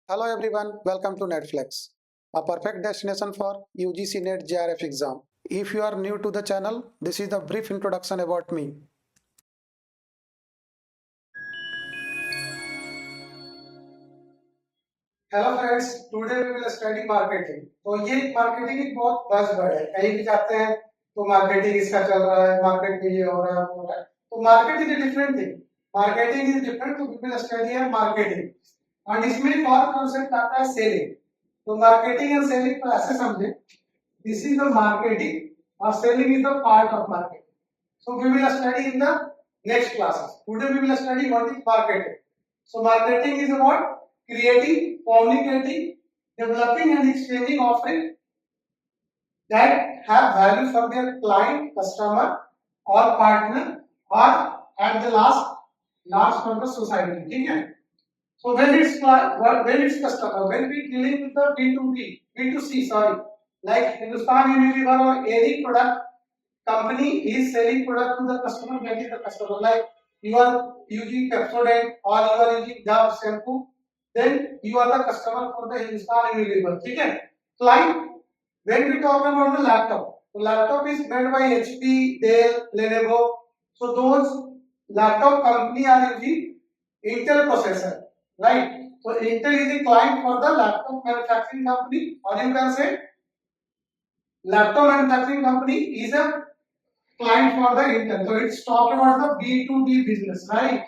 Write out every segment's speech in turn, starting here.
Hello everyone, welcome to Netflix, a perfect destination for UGC NET JRF exam. If you are new to the channel, this is the brief introduction about me. Hello friends, today we will study marketing. तो ये marketing एक बहुत buzzword है, कहीं भी जाते हैं तो मार्केटिंग इसका चल रहा है, मार्केट में ये हो रहा है, वो हो रहा है। तो market is different thing, marketing is different, तो वी विल स्टडी है मार्केटिंग। और इसमें एक और कॉन्सेप्ट आता है सेलिंग। तो मार्केटिंग एंड सेलिंग को ऐसे समझे, दिस इज द मार्केटिंग और selling is the part of marketing. So we will study in the next classes. Today we will study what is marketing. So marketing is about creating, communicating, developing and exchanging offering that have value for their client, customer or partner or at the last for the society. ठीक है? So when it's customer, when we dealing with the B2C, sorry, like Hindustan Unilever or any product company is selling product to the customer, that is the customer. Like you are using Pepsodent or you are using Dove shampoo, then you are the customer for the Hindustan Unilever. ठीक है? Client. When we talk about the laptop is made by HP, Dell, Lenovo. So those laptop company are using Intel processor, right? So Intel is the client for the laptop manufacturing company, or you can say laptop manufacturing company is a client for the Intel. So it's talk about the B2B business, right?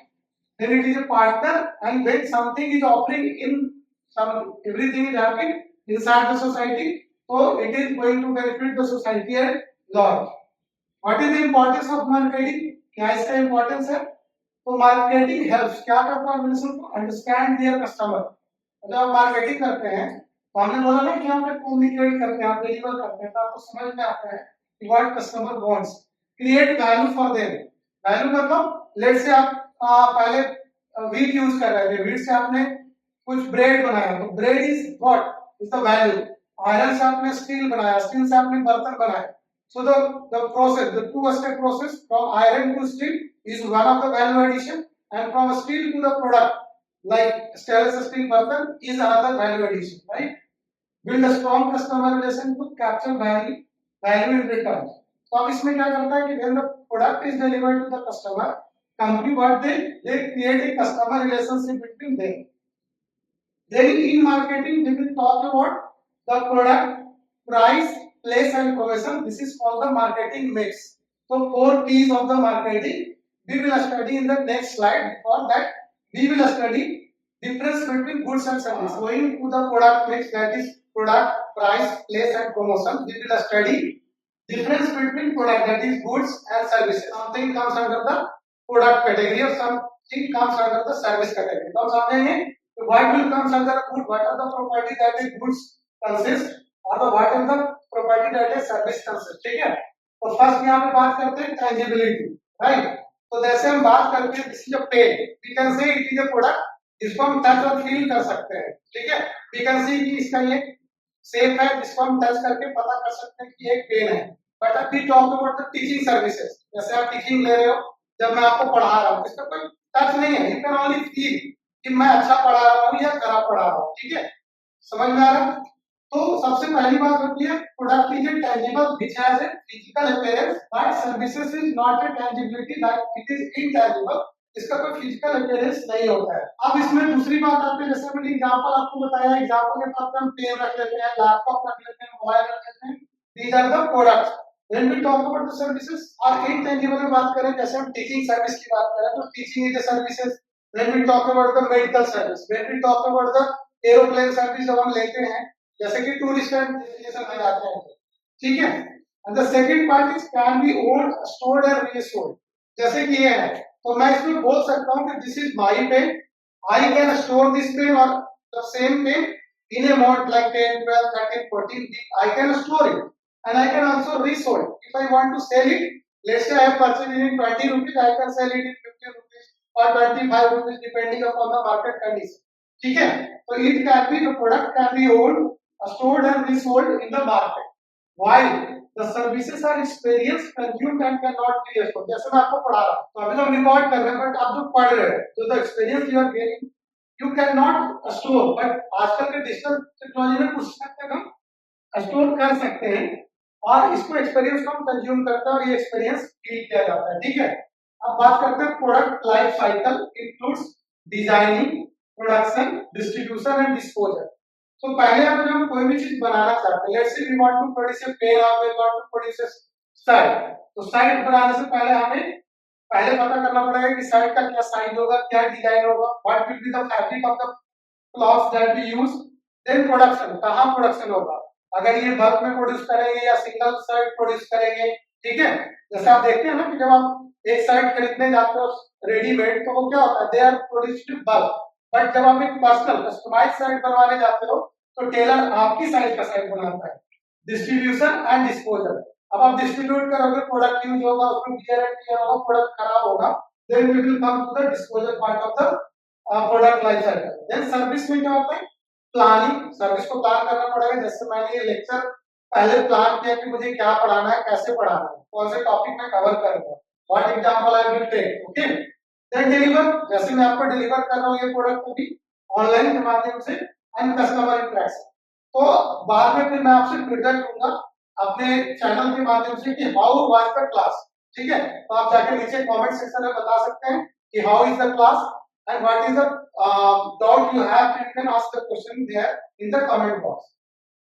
Then it is a partner, and when something is offering in some everything is happening inside the society, so it is going to benefit the society at large. What is the importance of marketing? क्या इसका importance है? तो marketing helps क्या करता है business को understand their customer. जब आप मार्केटिंग करते हैं तो हमने बोला ना कि आप कम्युनिकेट करते हैं, आप डिलीवर करते हैं, तो आपको समझ में आता है कि what customer wants, create value for them. Value मतलब लेट से आप पहले व्हीट यूज कर रहे थे, व्हीट से आपने कुछ ब्रेड बनाया, तो bread is what is the value. Iron से आपने स्टील बनाया, स्टील से आपने बर्तन बनाया। So the process, the two-step process from iron to steel is one of the value addition, and from steel to the product like stainless steel burden is another value addition, right? Build a strong customer relation to capture value in return. तो अब इसमें क्या करता है कि when the product is delivered to the customer, company what they create a customer relationship between them. Then in marketing, we will talk about the product, price, place and promotion. This is called the marketing mix. So 4 P's of the marketing we will study in the next slide. For that, we will study difference between goods and services. Going to the product mix, that is product, price, place and promotion. We will study difference between product, that is goods and services. Something comes under the product category or something comes under the service category. तो हम समझेंगे what will comes under good, what are the property that a goods consist or the what is the property that a service consist. ठीक है? तो first यहाँ पे बात करते हैं tangibility, right? तो जैसे हम बात करते हैं this is a pen, we can say it is a product जिसको हम टच और फील कर सकते हैं। ठीक है? वी कैन सी कि इसका ये सेफ है, जिसको हम टच करके पता कर सकते हैं कि ये एक पेन है। बट अब we talk about the teaching services, जैसे आप टीचिंग ले रहे हो, जब मैं आपको पढ़ा रहा हूँ, इसका कोई टच नहीं है, यू कैन ओनली फील कि मैं अच्छा पढ़ा रहा हूँ या खराब पढ़ा रहा हूँ। ठीक है? समझ में आ रहा है? तो सबसे पहली बात होती है product is a tangible which has a physical appearance, but services is not a tangibility that it is intangible. इसका कोई फिजिकल अपीयरेंस नहीं होता है। अब इसमें दूसरी बात आती है, जैसे मैंने एग्जांपल आपको बताया, एग्जांपल के तौर पे हम पेन रख लेते हैं, लैपटॉप रख लेते हैं, मोबाइल रख लेते हैं। These are the products. When we talk about the services और इनटेंजिबल में बात करें, जैसे हम टीचिंग सर्विस की बात करें तो teaching is a services. When we talk about the medical service, when we talk about the aeroplane service जब हम लेते हैं, जैसे कि टूरिस्ट एंड डेस्टिनेशन में जाते हैं, ठीक है? And the second part is can be owned, stored and restored. जैसे कि ये है तो मैं इसमें बोल सकता हूं कि this is my pen, I can store this pen और the same pen in a amount like 10, 12, 13, 14 week, I can store it and I can also resell it. If I want to sell it, let's say I have purchased it in 20 rupees, I can sell it in 50 rupees or 25 rupees depending upon the market condition. ठीक है? So it can be, the product can be owned, stored and resold in the market. While the services are experienced, consumed and cannot be restored. जैसे मैं आपको पढ़ा रहा हूँ, तो अभी तो हम रिकॉर्ड कर रहे हैं, बट आप जो पढ़ रहे हैं, so the experience you are gaining you can not store, but आजकल के डिजिटल टेक्नोलॉजी में कुछ हद तक हम स्टोर कर सकते हैं और इसको एक्सपीरियंस को हम कंज्यूम करते हैं और ये एक्सपीरियंस फील किया जाता है। ठीक है, अब बात करते हैं product life cycle includes designing, production, distribution and disposal. तो पहले अगर हम कोई भी चीज बनाना चाहते हैं, let's say we want to produce a pen और we want to produce a side, तो साइड बनाने से पहले हमें पहले पता करना पड़ेगा कि साइड का क्या साइज होगा, क्या डिजाइन होगा, what will be the fabric of the cloth that we use, then production, कहां प्रोडक्शन होगा, अगर ये बल्क में प्रोड्यूस करेंगे या सिंगल साइड प्रोड्यूस करेंगे। ठीक है, जैसे आप देखते हैं ना कि जब आप एक साइड खरीदने जाते हो रेडीमेड, तो वो क्या होता है, they are produced bulk, but जब आप एक पर्सनल कस्टमाइज साइड बनवाने जाते हो तो टेलर आपकी साइज का साइड बनाता है। डिस्ट्रीब्यूशन एंड डिस्पोजल, अब आप डिस्ट्रीब्यूट करोगे, प्रोडक्ट यूज होगा, उसमें गियर एंड टियर होगा, प्रोडक्ट खराब होगा, then we will come to the disposal part of the product life cycle. Then service में क्या होता है, प्लानिंग, सर्विस को प्लान करना पड़ेगा। जैसे मैंने ये लेक्चर पहले प्लान किया कि मुझे क्या पढ़ाना है, कैसे पढ़ाना है, कौन से टॉपिक में कवर करूंगा, what example I will take, okay. Then deliver, जैसे मैं आपको डिलीवर कर रहा हूँ ये प्रोडक्ट को भी ऑनलाइन के माध्यम से एंड कस्टमर इंटरेक्शन, तो बाद में फिर मैं आपसे फीडबैक लूंगा अपने चैनल के माध्यम से कि हाउ वाज द क्लास। ठीक है, तो आप जाके नीचे कमेंट सेक्शन में बता सकते हैं कि how is the class and what is the doubt you have, you can ask the question there in the comment box.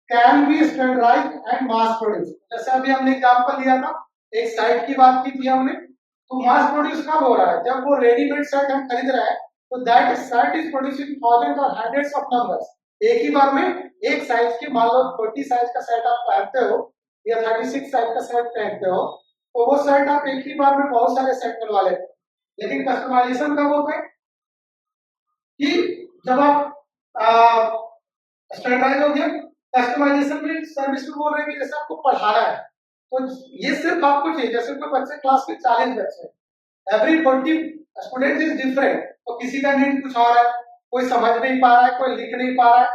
Can be standardized and mass produced, जैसे अभी हमने एग्जांपल लिया था, एक साइट की बात की थी हमने, तो मास प्रोड्यूस कब हो रहा है, जब वो रेडीमेड सेट हम खरीद रहे हैं, तो that set is producing thousand और हंड्रेड्स ऑफ नंबर्स, एक ही बार में एक साइज की, मान लो 40 साइज का सेट आप पहनते हो या 36 साइज का सेट पहनते हो, तो वो सेट आप एक ही बार में बहुत सारे सेट बनवा लेते हो। लेकिन कस्टमाइजेशन कब होता है कि जब आप स्टैंडर्डाइज हो गया, कस्टमाइजेशन में सर्विस में बोल रहे हैं कि जैसे आपको पढ़ाना है, तो ये सिर्फ आपको चाहिए, जैसे कोई बच्चे क्लास में 40 बच्चे, एवरी 40 स्टूडेंट इज डिफरेंट, तो किसी का नीड कुछ और है, कोई समझ नहीं पा रहा है, कोई लिख नहीं पा रहा है,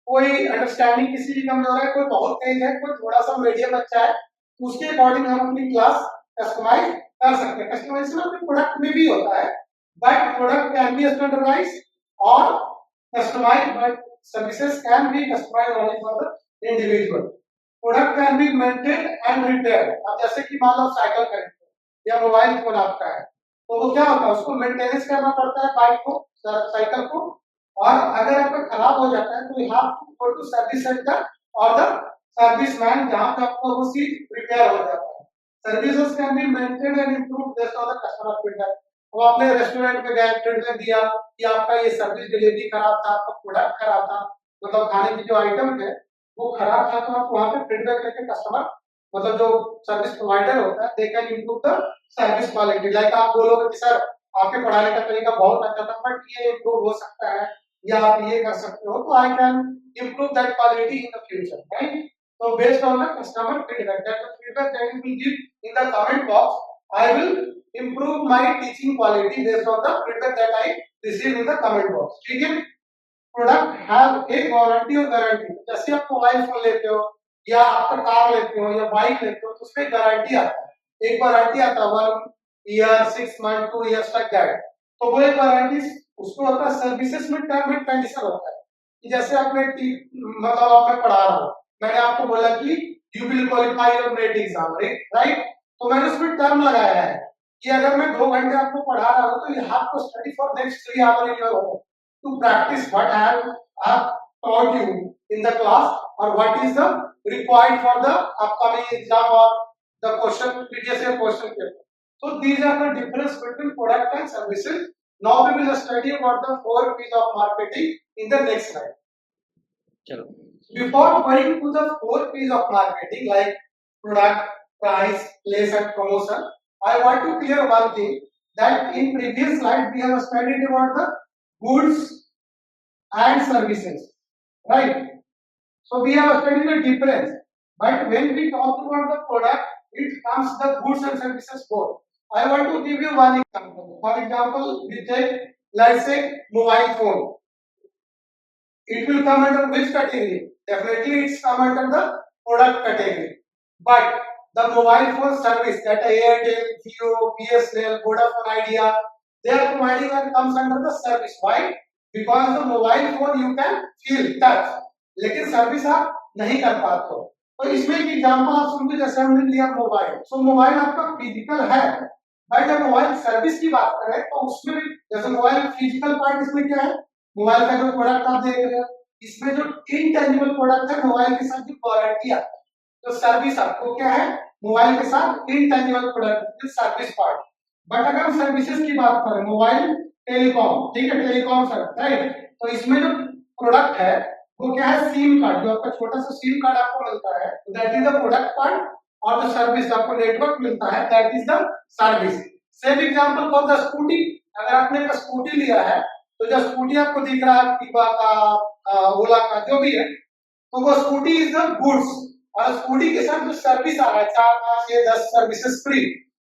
कोई अंडरस्टैंडिंग किसी की कमजोर है, कोई बहुत तेज है, कोई थोड़ा सा मीडियम बच्चा है, तो उसके अकॉर्डिंग हम अपनी क्लास कस्टमाइज कर सकते हैं। कस्टमाइजेशन अपने प्रोडक्ट में भी होता है, but product can be standardized और customized, but services can be customized only for the individual. Product can be maintained and repaired. अब जैसे कि मान लो साइकिल खरीदते हो या मोबाइल फोन आपका है, तो वो क्या होता है, उसको मेंटेनेंस करना पड़ता है, बाइक को, साइकिल को, और अगर आपका खराब हो जाता है तो you have to go to service center और द सर्विस मैन, जहां पे आपको वो चीज रिपेयर हो जाता है। Services can be maintained and improved based on the customer feedback. वो आपने रेस्टोरेंट में गए, फीडबैक दिया कि आपका ये सर्विस डिलीवरी खराब था, आपका प्रोडक्ट खराब था, मतलब खाने की जो आइटम थे वो खराब था, तो आप वहां पे फीडबैक लेके कस्टमर, मतलब जो सर्विस प्रोवाइडर होता है, they can improve the service quality. Like आप बोलोगे कि सर आपके पढ़ाने का तरीका बहुत अच्छा था, बट ये इंप्रूव हो सकता है या आप ये कर सकते हो, तो I can improve that quality in the future, right. So based on the customer feedback, that the feedback that you will give in the comment box, I will improve my teaching quality based on the feedback that I receive in the comment box. ठीक है, product have एक warranty और guarantee, जैसे आप mobile phone लेते हो या आपका कार लेते हो या बाइक लेते हो, तो उसमें गारंटी आता है, एक वारंटी आता है 1 ईयर, 6 मंथ, 2 इयर्स तक दैट, तो वो एक वारंटी उसको होता है। सर्विसेज में टर्म एंड कंडीशन होता है कि जैसे आपने मतलब आप मैं पढ़ा रहा हूँ, मैंने आपको बोला कि you will qualify your net exam, right, तो मैंने उसमें टर्म लगाया है कि अगर मैं 2 घंटे आपको पढ़ा रहा हूं तो you have to study for next 3 hour in your home to practice what I have taught you in the class or what is the required for the upcoming exam or the question previous year question paper. So these are the difference between product and services. Now we will study about the 4 P's of marketing in the next slide. चलो, before going to the 4 P's of marketing like product, price, place and promotion, I want to clear one thing, that in previous slide we have studied about the goods and services, right? So we have studied the difference, but when we talk about the product, it comes the goods and services both. I want to give you one example. For example, we take, let's say, mobile phone. It will come under which category? Definitely it's come under the product category. But the mobile phone service that Airtel, Jio, BSNL, Vodafone Idea, they are providing and comes under the service. Why? Because the mobile phone you can feel touch, लेकिन service आप नहीं कर पाते हो। तो इसमें एक example आप सुनते, जैसे हमने लिया मोबाइल, सो मोबाइल आपका फिजिकल है, बट जब मोबाइल सर्विस की बात करें तो उसमें भी, जैसे मोबाइल फिजिकल पार्ट, इसमें क्या है, मोबाइल का जो प्रोडक्ट आप देख रहे हो, इसमें जो इनटेंजिबल प्रोडक्ट है, मोबाइल के साथ जो वारंटी आता है, तो सर्विस आपको क्या है, मोबाइल के साथ intangible product service part. But अगर हम सर्विसेज की बात करें, मोबाइल टेलीकॉम, ठीक है, टेलीकॉम सर्विस, राइट, तो इसमें जो प्रोडक्ट है वो क्या है, सिम कार्ड, जो आपका छोटा सा सिम कार्ड आपको मिलता है, that is the product part, और जो सर्विस आपको नेटवर्क मिलता है, that is the service. Same example for the scooty, अगर आपने एक स्कूटी लिया है, तो जो स्कूटी आपको दिख रहा है, एक्टिवा का, ओला का, जो भी है, तो वो स्कूटी इज द गुड्स, और स्कूटी के साथ जो सर्विस आ रहा है, 4 5 6 10 सर्विसेज फ्री,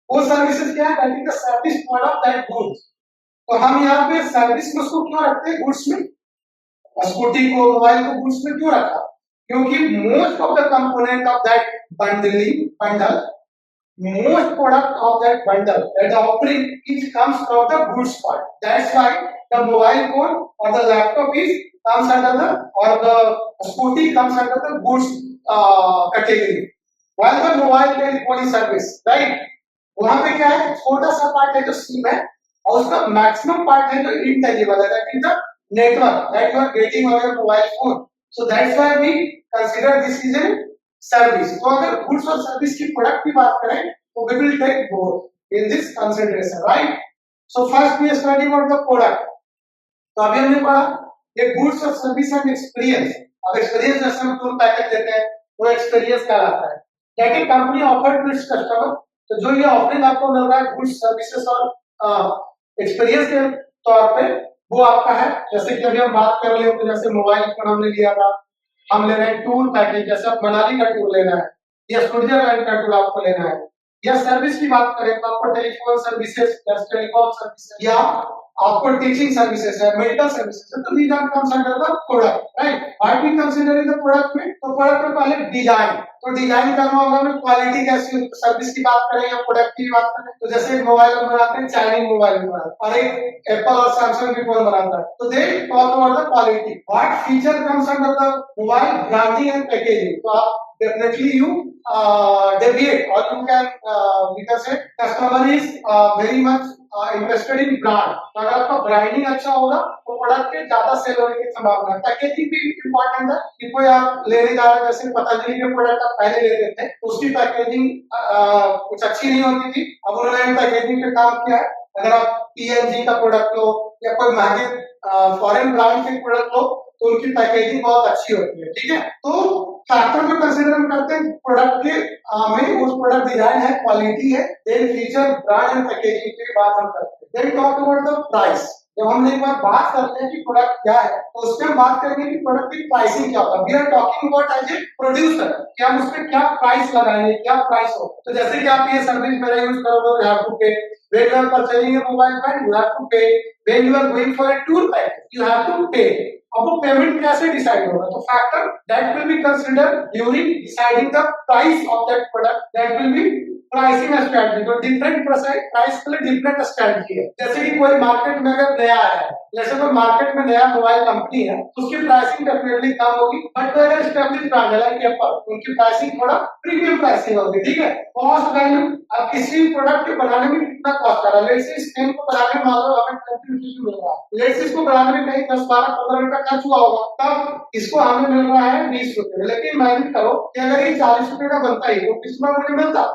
वो सर्विसेज क्या है, that is the service part of that goods. तो हम यहाँ पे सर्विस में उसको क्यों रखते हैं गुड्स में, स्कूटी को, मोबाइल को गुड्स में क्यों रखा, क्योंकि most of the component of that bundling bundle, most product of that bundle, that offering, it comes from the goods part. That's why the mobile phone or the laptop is comes under the, or the scooty comes under the goods category, while the mobile telephony service, right, वहां पे क्या है, छोटा सा part है जो SIM है, और उसका मैक्सिमम पार्ट है जो इंटेंजिबल है, that is the network that you are getting on your mobile phone. So that's why we consider this is a service. तो अगर गुड्स और सर्विस की प्रोडक्ट की बात करें तो we will take both in this consideration, right? So first we study about the product. तो अभी हमने पढ़ा ये गुड्स और सर्विस एंड एक्सपीरियंस। अब एक्सपीरियंस जैसे हम टूर पैकेज देते हैं, वो एक्सपीरियंस कहलाता है, that is company offer to its customer. तो जो ये ऑफरिंग आपको मिल रहा है गुड्स सर्विसेज और एक्सपीरियंस के तौर पे, वो आपका है। जैसे कि अभी हम बात कर रहे हैं, तो जैसे मोबाइल फोन हमने लिया था, हम ले रहे हैं टूर पैकेज, जैसे आप मनाली का टूर लेना है या स्विट्जरलैंड का टूर आपको लेना है, या सर्विस की बात करें तो आपको टेलीफोन सर्विसेज, टेलीकॉम सर्विसेज, या आपको टीचिंग सर्विसेज है, मेडिकल सर्विसेज है, तो these are comes under the product, right. What we consider in the product में, तो प्रोडक्ट में पहले डिजाइन, तो डिजाइन करना होगा, हमें क्वालिटी कैसी, सर्विस की बात करें या प्रोडक्ट की बात करें, तो जैसे मोबाइल हम बनाते हैं, चाइनीज मोबाइल बनाते हैं, और एक एप्पल और सैमसंग भी फोन बनाता है, तो they talk about the quality. What feature comes under the mobile, branding and packaging. तो आप definitely you deviate, or you can because customer is very much interested in brand। अगर आपका branding अच्छा होगा तो प्रोडक्ट के ज्यादा सेल होने की संभावना है। पैकेजिंग भी इंपॉर्टेंट है कि कोई आप लेने जा रहे हैं, जैसे पतंजलि के प्रोडक्ट आप पहले लेते थे, उसकी पैकेजिंग कुछ अच्छी नहीं होती थी, अब उन्होंने पैकेजिंग पे काम किया है। अगर आप पीएनजी का प्रोडक्ट लो या कोई महंगे फॉरेन ब्रांड के प्रोडक्ट लो, तो उनकी पैकेजिंग बहुत अच्छी होती है, ठीक है। तो फैक्टर में कंसीडर हम करते हैं प्रोडक्ट के में, उस प्रोडक्ट डिजाइन है, क्वालिटी है, then feature, brand and packaging के बाद हम करते हैं। Then talk about the price. जब हम एक बार बात करते हैं कि प्रोडक्ट क्या है, तो उसमें हम बात करेंगे कि प्रोडक्ट की प्राइसिंग क्या होता है। We are talking about as a producer कि हम उसमें क्या प्राइस लगाएंगे, क्या प्राइस हो। तो जैसे कि आप ये सर्विस मेरा यूज करोगे, यू हैव टू पे, when you are purchasing a mobile phone you have to pay, when you are going for a tour package you have to pay। अब वो पेमेंट कैसे डिसाइड होगा, तो factor that will be considered during deciding the price of that product, that will be pricing strategy. तो different price के लिए different strategy है। जैसे कि कोई मार्केट में अगर नया है, जैसे कोई मार्केट में नया मोबाइल कंपनी है, तो उसकी प्राइसिंग डेफिनेटली कम होगी, बट अगर एस्टैब्लिश्ड ब्रांड है लाइक एप्पल, उनकी प्राइसिंग थोड़ा प्रीमियम प्राइसिंग होगी, ठीक है। कॉस्ट वैल्यू, अब किसी प्रोडक्ट के बनाने में कितना कॉस्ट आ रहा है, लेट्स से इस पेन को बनाने में मान लो हमें 20 रुपीस मिल रहा है, लेट्स से इसको बनाने में कहीं 10 12 15 रुपए खर्च हुआ होगा, तब इसको हमें मिल रहा है 20 रुपए। लेकिन इमेजिन करो कि अगर ये 40 रुपए का बनता ही तो किस में मुझे मिलता,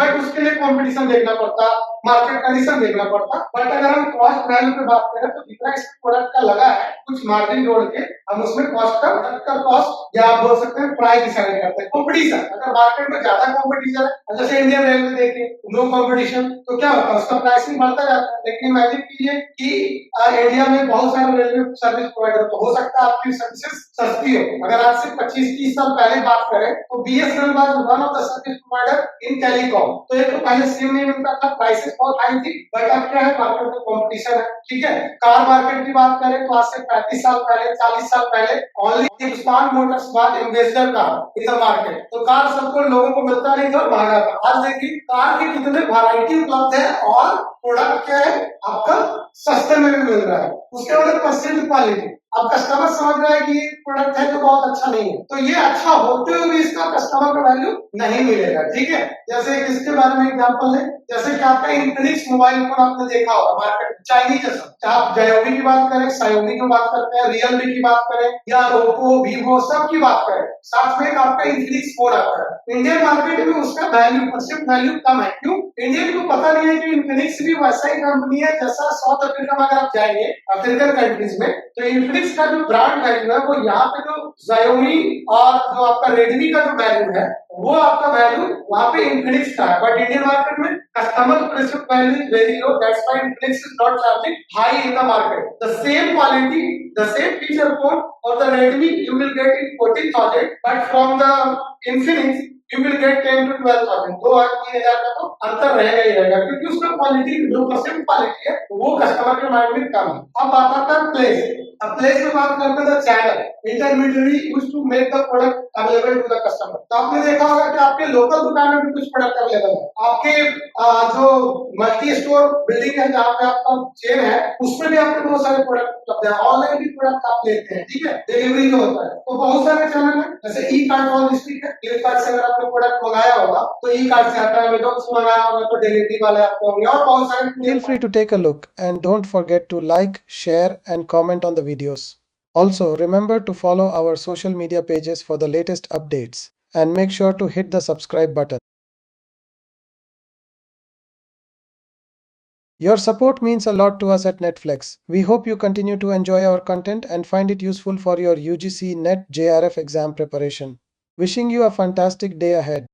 बट उसके लिए कंपटीशन देखना पड़ता, मार्केट कंडीशन देखना पड़ता। बट अगर हम कॉस्ट वैल्यू पे बात करें तो जितना इस प्रोडक्ट का लगा है, कुछ मार्जिन जोड़ के हम उसमें कॉस्ट का कॉस्ट, या आप बोल सकते हैं प्राइस डिसाइड करते हैं। कंपटीशन, अगर मार्केट में ज्यादा कंपटीशन है, जैसे इंडियन रेलवे देखिए, नो कंपटीशन, तो क्या होता है, उसका प्राइसिंग बढ़ता जाता है। लेकिन इमेजिन कीजिए कि इंडिया में बहुत सारे रेलवे सर्विस प्रोवाइडर, तो हो सकता है आपकी सर्विसेज सस्ती हो। अगर आज से 25-30 साल पहले बात करें तो BSNL was one of the service provider in telecom. तो एक तो पहले सिम नहीं मिलता था, प्राइसेस बहुत हाई थी, बट अब क्या है, मार्केट में कंपटीशन है, ठीक है। कार मार्केट की बात करें तो आज से 35 साल पहले, 40 साल पहले only Hindustan Motors was ambassador car in the market. तो कार सबको लोगों को मिलता नहीं था, महंगा था। आज देखिए कार की कितने वैरायटी उपलब्ध है और प्रोडक्ट क्या है आपका सस्ते में भी मिल रहा है। उसके बाद परसेंट क्वालिटी। अब कस्टमर समझ रहा है कि ये प्रोडक्ट है तो बहुत अच्छा नहीं है, तो ये अच्छा होते हुए भी इसका कस्टमर का वैल्यू नहीं मिलेगा। ठीक है, जैसे इसके बारे में एग्जांपल लें, जैसे कि आपका इन्फिनिक्स मोबाइल फोन आपने देखा होगा मार्केट में, चाइनीज है सब, चाहे आप जायोमी की बात करें, सायोमी की बात करते हैं, रियलमी की बात करें या ओप्पो वीवो सब की बात करें, साथ में आपका इन्फिनिक्स फोन आता है। इंडियन मार्केट में उसका वैल्यू परसेंट वैल्यू कम है। क्यों? इंडियन को पता नहीं है कि इन्फिनिक्स भी वैसा ही कंपनी है जैसा साउथ अफ्रीका में अगर आप जाएंगे अफ्रीकन कंट्रीज में, तो इन्फिनिक्स का जो ब्रांड वैल्यू है वो यहाँ पे जो जायोमी और जो आपका रेडमी का जो वैल्यू है वो आपका वैल्यू वहां पे इन्फिनिक्स का है, बट इंडियन मार्केट में customer perceived value is very low, that's why Infinix is not charging high in the market. The same quality, the same feature phone और the Redmi you will get in 14,000, but from the Infinix you will get 10 to 12,000। 2,000-3,000 का तो अंतर रहेगा ही रहेगा, क्योंकि उसका quality जो percent quality है वो कस्टमर के माइंड में कम है। अब बात आता है प्लेस। अब प्लेस में बात करते हैं channel intermediary use to make the product available to the customer. तो आपने देखा होगा कि आपके लोकल दुकान में भी कुछ प्रोडक्ट अवेलेबल है, आपके जो मल्टी स्टोर बिल्डिंग है जहाँ पे आपका चेन है उसमें भी आपके बहुत सारे प्रोडक्ट उपलब्ध है, ऑनलाइन भी प्रोडक्ट आप लेते हैं। ठीक है, डिलीवरी जो होता है तो बहुत सारे चैनल है, जैसे ई कार्ट लॉजिस्टिक है, फ्लिपकार्ट से अगर आपने प्रोडक्ट मंगाया होगा तो ई कार्ट से आता है, अमेज़न से मंगाया होगा तो डिलीवरी वाले आपको होंगे, और बहुत सारे। Feel free to take a look and don't forget to like, share and comment on the videos. Also, remember to follow our social media pages for the latest updates and make sure to hit the subscribe button. Your support means a lot to us at Netflix. We hope you continue to enjoy our content and find it useful for your UGC NET JRF exam preparation. Wishing you a fantastic day ahead.